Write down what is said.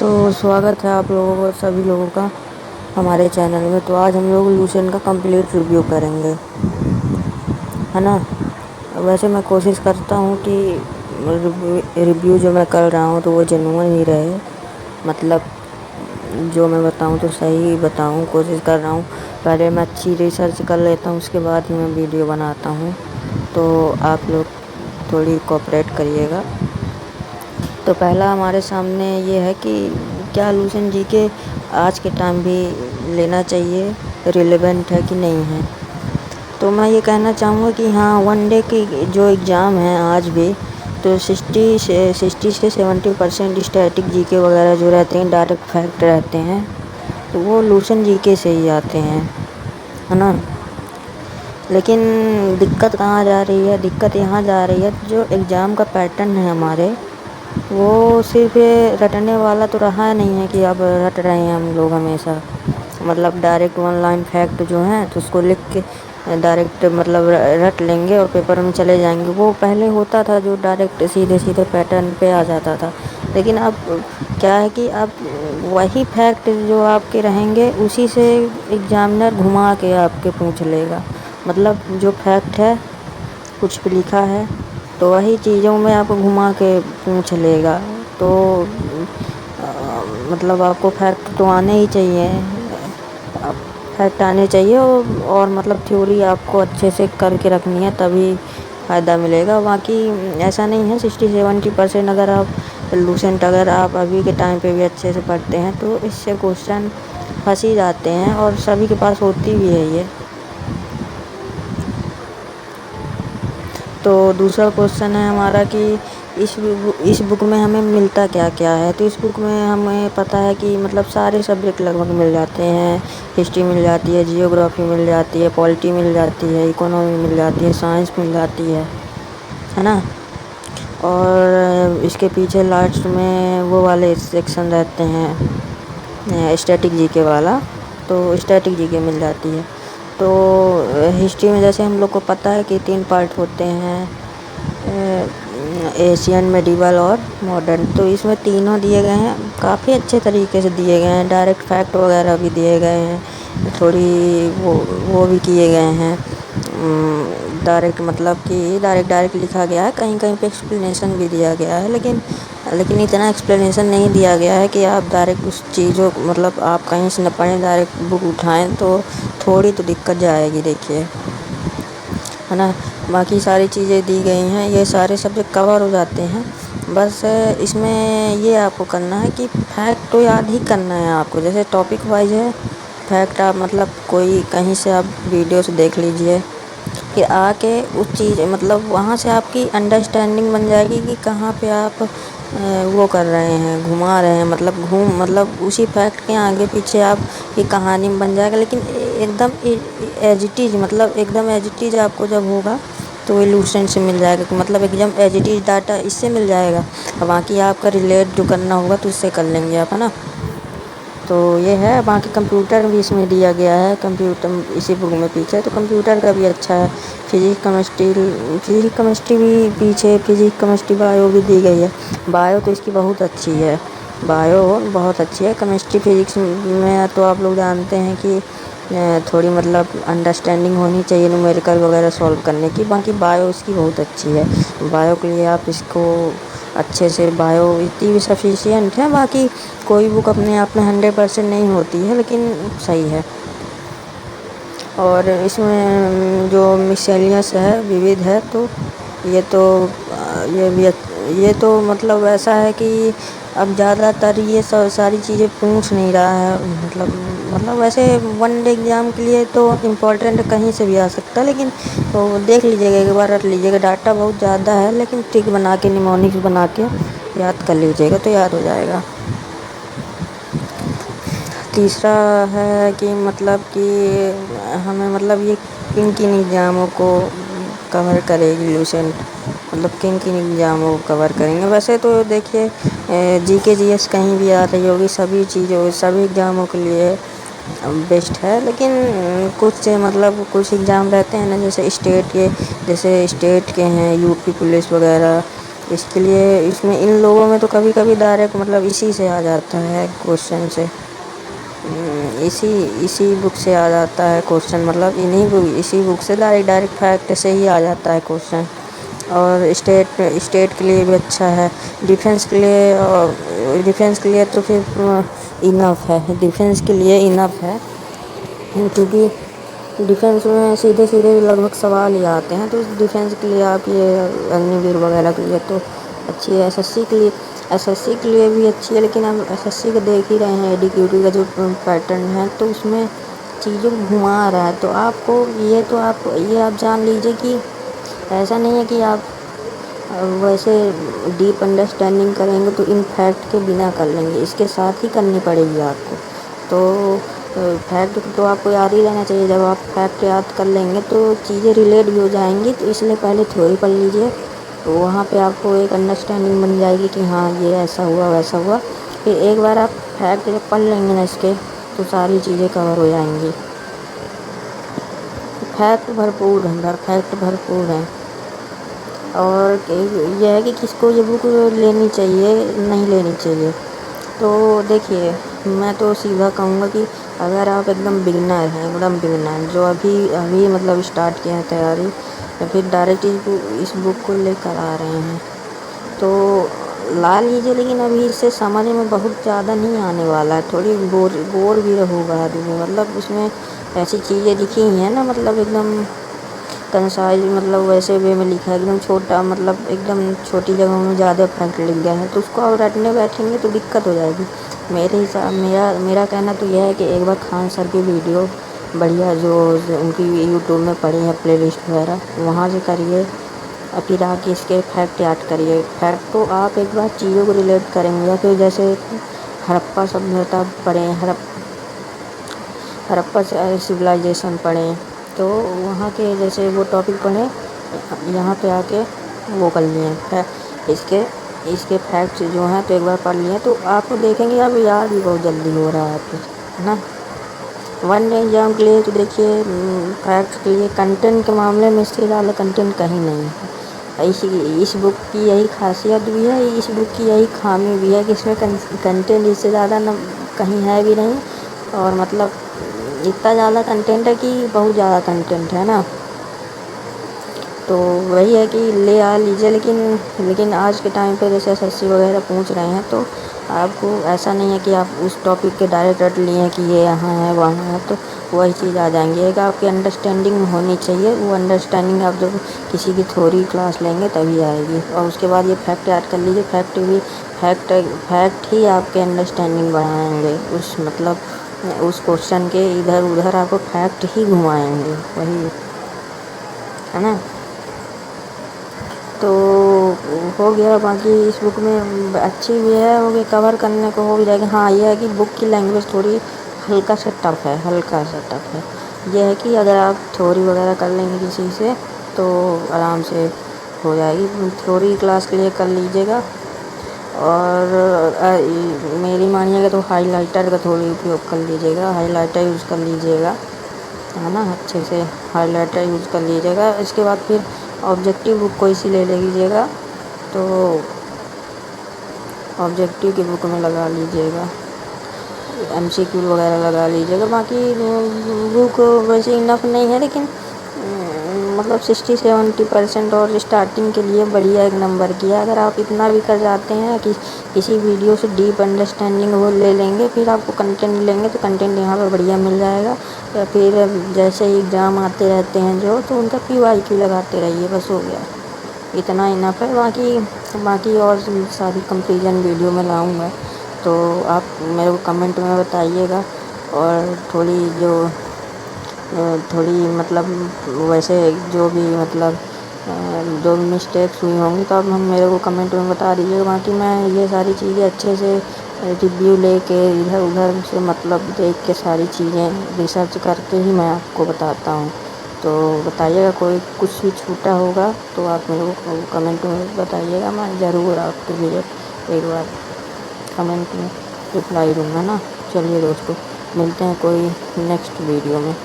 तो स्वागत है आप लोगों को सभी लोगों का हमारे चैनल में। तो आज हम लोग लूसेंट का कंप्लीट रिव्यू करेंगे, है ना। वैसे मैं कोशिश करता हूँ कि रिव्यू जो मैं कर रहा हूँ तो वो जेन्युइन ही रहे, मतलब जो मैं बताऊँ तो सही बताऊँ, कोशिश कर रहा हूँ। पहले मैं अच्छी रिसर्च कर लेता हूँ, उसके बाद ही मैं वीडियो बनाता हूँ, तो आप लोग थोड़ी कोऑपरेट करिएगा। तो पहला हमारे सामने ये है कि क्या लूसेंट जीके आज के टाइम भी लेना चाहिए, रिलेवेंट है कि नहीं है। तो मैं ये कहना चाहूँगा कि हाँ, वन डे की जो एग्ज़ाम है आज भी, तो 60 से 70% स्टैटिक जीके वगैरह जो रहते हैं, डायरेक्ट फैक्ट रहते हैं, तो वो लूसेंट जीके से ही आते हैं, है ना। लेकिन दिक्कत कहाँ जा रही है? दिक्कत यहाँ जा रही है, जो एग्ज़ाम का पैटर्न है हमारे, वो सिर्फ रटने वाला तो रहा नहीं है कि अब रट रहे हैं हम लोग हमेशा, मतलब डायरेक्ट वन लाइन फैक्ट जो है तो उसको लिख के डायरेक्ट मतलब रट लेंगे और पेपर में चले जाएंगे। वो पहले होता था जो डायरेक्ट सीधे सीधे पैटर्न पे आ जाता था, लेकिन अब क्या है कि अब वही फैक्ट जो आपके रहेंगे उसी से एग्जामिनर घुमा के आपके पूछ लेगा। मतलब जो फैक्ट है, कुछ भी लिखा है तो वही चीज़ों में आपको घुमा के पूछ लेगा। तो मतलब आपको फैक्ट तो आने ही चाहिए, फैक्ट आने चाहिए और मतलब थ्योरी आपको अच्छे से करके रखनी है, तभी फ़ायदा मिलेगा। बाकी ऐसा नहीं है, 60-70% अगर आप लूसेंट अगर आप अभी के टाइम पे भी अच्छे से पढ़ते हैं तो इससे क्वेश्चन फंस ही जाते हैं और सभी के पास होती भी है ये। तो दूसरा क्वेश्चन है हमारा कि इस बुक में हमें मिलता क्या क्या है। तो इस बुक में हमें पता है कि मतलब सारे सब्जेक्ट लगभग मिल जाते हैं। हिस्ट्री मिल जाती है, जियोग्राफी मिल जाती है, पॉलिटी मिल जाती है, इकोनॉमी मिल जाती है, साइंस मिल जाती है ना। और इसके पीछे लास्ट में वो वाले सेक्शन रहते हैं स्टैटिक जीके वाला, तो स्टैटिक जीके मिल जाती है। तो हिस्ट्री में जैसे हम लोग को पता है कि 3 पार्ट होते हैं, एशियन, मेडिवल और मॉडर्न। तो इसमें तीनों दिए गए हैं, काफ़ी अच्छे तरीके से दिए गए हैं। डायरेक्ट फैक्ट वगैरह भी दिए गए हैं, थोड़ी वो भी किए गए हैं। डायरेक्ट मतलब कि डायरेक्ट लिखा गया है, कहीं कहीं पे एक्सप्लेनेशन भी दिया गया है, लेकिन इतना एक्सप्लेनेशन नहीं दिया गया है कि आप डायरेक्ट उस चीज़ों मतलब आप कहीं से न पढ़ें, डायरेक्ट बुक उठाएं तो थोड़ी तो दिक्कत जाएगी, देखिए, है ना। बाकी सारी चीज़ें दी गई हैं, ये सारे सब्जेक्ट कवर हो जाते हैं। बस इसमें ये आपको करना है कि फैक्ट तो याद ही करना है आपको। जैसे टॉपिक वाइज है फैक्ट, आप मतलब कोई कहीं से आप वीडियो से देख लीजिए कि आके उस चीज़ मतलब वहाँ से आपकी अंडरस्टैंडिंग बन जाएगी कि कहाँ पे आप वो कर रहे हैं, घुमा रहे हैं, मतलब उसी फैक्ट के आगे पीछे आप की कहानी बन जाएगा। लेकिन एकदम एज इट इज़, मतलब एकदम एज इट इज़ आपको जब होगा तो ये लूसेंट से मिल जाएगा कि मतलब एकदम एज इट इज़ डाटा इससे मिल जाएगा। और बाकी आपका रिलेट जो करना होगा तो इससे कर लेंगे आप, है ना। तो ये है। बाकी कंप्यूटर भी इसमें दिया गया है, कंप्यूटर इसी बुक में पीछे, तो कंप्यूटर का भी अच्छा है। फिजिक्स केमिस्ट्री भी पीछे, फिजिक्स केमिस्ट्री बायो भी दी गई है। बायो तो इसकी बहुत अच्छी है, बायो बहुत अच्छी है। केमिस्ट्री फिजिक्स में तो आप लोग जानते हैं कि थोड़ी मतलब अंडरस्टैंडिंग होनी चाहिए न्यूमेरिकल वगैरह सॉल्व करने की। बाकी बायो इसकी बहुत अच्छी है, बायो के लिए आप इसको अच्छे से, बायो इतनी भी सफिशिएंट है। बाकी कोई बुक अपने आप में 100% नहीं होती है, लेकिन सही है। और इसमें जो मिसलेनियस है, विविध है, तो ये तो मतलब ऐसा है कि अब ज़्यादातर ये सारी चीज़ें पूछ नहीं रहा है। मतलब वैसे वन डे एग्ज़ाम के लिए तो इम्पोर्टेंट कहीं से भी आ सकता है, लेकिन तो देख लीजिएगा, एक बार रट लीजिएगा। डाटा बहुत ज़्यादा है, लेकिन ट्रिक बना के, निमोनिक्स बना के याद कर लीजिएगा तो याद हो जाएगा। तीसरा है कि मतलब कि हमें मतलब ये किन एग्ज़ामों को कवर करेगी लूसेंट, मतलब किन एग्ज़ामों को कवर करेंगे। वैसे तो देखिए जीके जीएस कहीं भी आ रही होगी, सभी चीज़ों सभी एग्ज़ामों के लिए बेस्ट है। लेकिन कुछ मतलब कुछ एग्ज़ाम रहते हैं ना, जैसे स्टेट के हैं, यूपी पुलिस वगैरह, इसके लिए इसमें इन लोगों में तो कभी कभी डायरेक्ट मतलब इसी से आ जाता है क्वेश्चन से, इसी बुक से आ जाता है क्वेश्चन, मतलब इसी बुक से डायरेक्ट फैक्ट से ही आ जाता है क्वेश्चन। और स्टेट के लिए भी अच्छा है, डिफेंस के लिए तो फिर इनफ है, डिफेंस के लिए इनफ है, क्योंकि डिफेंस में सीधे सीधे लगभग सवाल ही आते हैं। तो डिफेंस के लिए आप ये अग्निवीर वगैरह के लिए तो अच्छी है। एसएससी के लिए भी अच्छी है, लेकिन हम एसएससी का देख ही रहे हैं, एडीक्यूटी का जो पैटर्न है तो उसमें चीज़ों को घुमा रहा है। तो आपको ये आप जान लीजिए कि ऐसा नहीं है कि आप वैसे डीप अंडरस्टैंडिंग करेंगे तो इन फैक्ट के बिना कर लेंगे, इसके साथ ही करनी पड़ेगी आपको। तो फैक्ट तो आपको याद ही रहना चाहिए। जब आप फैक्ट याद कर लेंगे तो चीज़ें रिलेट भी हो जाएंगी। तो इसलिए पहले थ्योरी पढ़ लीजिए, तो वहाँ पे आपको एक अंडरस्टैंडिंग बन जाएगी कि हाँ ये ऐसा हुआ वैसा हुआ। फिर एक बार आप फैक्ट जब पढ़ लेंगे ना इसके, तो सारी चीज़ें कवर हो जाएंगी। फैक्ट भरपूर हैं। और यह है कि किसको ये बुक लेनी चाहिए नहीं लेनी चाहिए। तो देखिए, मैं तो सीधा कहूँगा कि अगर आप एकदम बिगिनर हैं, जो अभी मतलब स्टार्ट किए हैं तैयारी, या फिर डायरेक्ट इस बुक को लेकर आ रहे हैं, तो ला लीजिए। लेकिन अभी इससे समझ में बहुत ज़्यादा नहीं आने वाला है, थोड़ी बोर भी होगा आदमी। मतलब उसमें ऐसी चीज़ें लिखी ही हैं ना, मतलब एकदम कंसाइज, मतलब वैसे वे में लिखा है एकदम छोटा, मतलब एकदम छोटी जगहों में ज़्यादा फैक्ट लिख गया है। तो उसको आप रटने बैठेंगे तो दिक्कत हो जाएगी। मेरा कहना तो यह है कि एक बार खान सर की वीडियो बढ़िया जो उनकी यूट्यूब में पड़ी है प्लेलिस्ट वगैरह, वहाँ से करिए, और फिर आके इसके फैक्ट याद करिए। फैक्ट तो आप एक बार चीज़ों को रिलेट करेंगे, या फिर जैसे हड़प्पा सभ्यता पढ़ें, हड़प्पा सिविलाइजेशन पढ़ें, तो वहाँ के जैसे वो टॉपिक पढ़ें, यहाँ पे आके वो कर लिए इसके फैक्ट्स जो हैं तो एक बार पढ़ लिए, तो आपको देखेंगे आप याद भी बहुत जल्दी हो रहा है आपको, है ना। वन डे एग्जाम के लिए तो देखिए, फैक्ट्स के लिए कंटेंट के मामले में इससे ज़्यादा कंटेंट कहीं नहीं है। इस बुक की यही खासियत भी है, इस बुक की यही खामी भी है कि इसमें कंटेंट इससे ज़्यादा कहीं है भी नहीं, और मतलब इतना ज़्यादा कंटेंट है कि बहुत ज़्यादा कंटेंट है ना। तो वही है कि ले आ लीजिए, लेकिन आज के टाइम पे जैसे एसएससी वगैरह पूछ रहे हैं, तो आपको ऐसा नहीं है कि आप उस टॉपिक के डायरेक्ट रट लिए हैं कि ये यहाँ है वहाँ है, तो वही चीज़ आ जाएंगी। एक आपकी अंडरस्टैंडिंग होनी चाहिए, वो अंडरस्टैंडिंग आप जब किसी की थ्योरी क्लास लेंगे तभी आएगी। और उसके बाद ये फैक्ट याद कर लीजिए, फैक्ट ही आपके अंडरस्टैंडिंग बढ़ाएंगे, उस क्वेश्चन के इधर उधर आपको फैक्ट ही घुमाएंगे, वही है ना। तो हो गया। बाकी इस बुक में अच्छी भी है, हो गया, कवर करने को हो भी जाएगा। हाँ ये है कि बुक की लैंग्वेज थोड़ी हल्का सा टफ है। ये है कि अगर आप थ्योरी वगैरह कर लेंगे किसी से तो आराम से हो जाएगी। थ्योरी क्लास के लिए कर लीजिएगा, और मेरी मानिएगा तो हाइलाइटर का थोड़ी उपयोग कर लीजिएगा, हाइलाइटर यूज़ कर लीजिएगा, है ना। अच्छे से हाइलाइटर यूज़ कर लीजिएगा। इसके बाद फिर ऑब्जेक्टिव बुक कोई सी ले लीजिएगा, तो ऑब्जेक्टिव की बुक में लगा लीजिएगा, एमसीक्यू वगैरह लगा लीजिएगा। बाकी बुक वैसे इनफ नहीं है, लेकिन मतलब 60-70% और स्टार्टिंग के लिए बढ़िया एक नंबर किया। अगर आप इतना भी कर जाते हैं कि किसी वीडियो से डीप अंडरस्टैंडिंग वो ले लेंगे, फिर आपको कंटेंट लेंगे तो कंटेंट यहाँ पर बढ़िया मिल जाएगा। या फिर जैसे ही एग्ज़ाम आते रहते हैं जो, तो उनका PYQ लगाते रहिए, बस हो गया, इतना इनफ है। बाकी और सारी कंपेरिजन वीडियो में लाऊँगा, तो आप मेरे को कमेंट में बताइएगा। और थोड़ी मतलब वैसे जो भी मतलब जो भी मिस्टेक्स हुई होंगी तो आप मेरे को कमेंट में बता दीजिएगा। बाकी मैं ये सारी चीज़ें अच्छे से रिव्यू लेके इधर उधर से मतलब देख के सारी चीज़ें रिसर्च करके ही मैं आपको बताता हूँ। तो बताइएगा, कोई कुछ भी छूटा होगा तो आप मेरे को कमेंट में बताइएगा, मैं ज़रूर आपके लिए एक बार कमेंट में रिप्लाई दूँगा ना। चलिए दोस्तों, मिलते हैं कोई नेक्स्ट वीडियो में।